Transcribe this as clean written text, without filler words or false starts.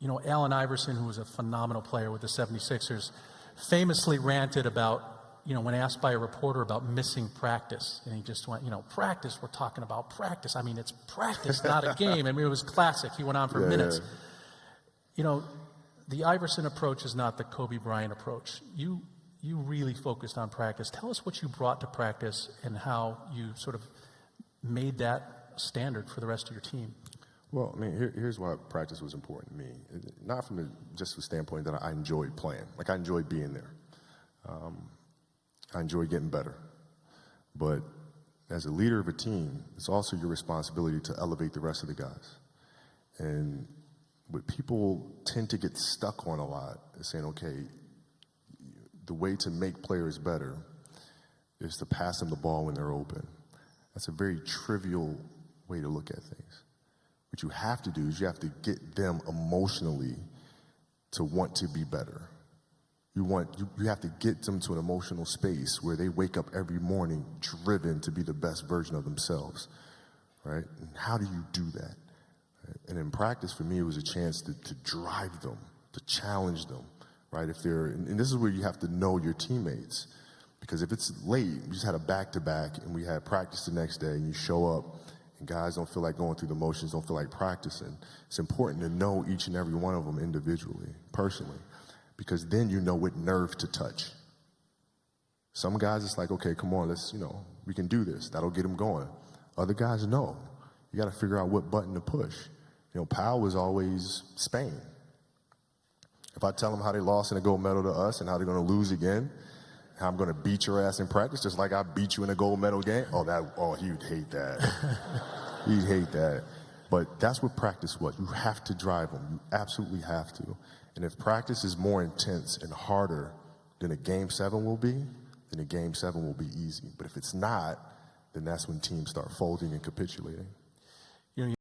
You know, Allen Iverson, who was a phenomenal player with the 76ers, famously ranted about, you know, when asked by a reporter about missing practice. And he just went, you know, practice, we're talking about practice. I mean, it's practice, not a game. I mean, it was classic. He went on for minutes. You know, the Iverson approach is not the Kobe Bryant approach. You really focused on practice. Tell us what you brought to practice and how you sort of made that standard for the rest of your team. Well, I mean, here's why practice was important to me. Not from just the standpoint that I enjoyed playing. Like, I enjoyed being there. I enjoyed getting better. But as a leader of a team, it's also your responsibility to elevate the rest of the guys. And what people tend to get stuck on a lot is saying, okay, the way to make players better is to pass them the ball when they're open. That's a very trivial way to look at things. What you have to do is you have to get them emotionally to want to be better. You have to get them to an emotional space where they wake up every morning driven to be the best version of themselves, right? And how do you do that? Right? And in practice, for me, it was a chance to drive them, to challenge them, right? And this is where you have to know your teammates, because if it's late, we just had a back-to-back and we had practice the next day, and you show up and guys don't feel like going through the motions, don't feel like practicing. It's important to know each and every one of them individually, personally, because then you know what nerve to touch. Some guys, it's like, okay, come on, we can do this. That'll get them going. Other guys, no. You got to figure out what button to push. You know, Powell was always Spain. If I tell them how they lost in a gold medal to us and how they're going to lose again, how I'm going to beat your ass in practice just like I beat you in a gold medal game, he'd hate that. He'd hate that. But that's what practice was. You have to drive them. You absolutely have to. And if practice is more intense and harder than a Game 7 will be, then a Game 7 will be easy. But if it's not, then that's when teams start folding and capitulating.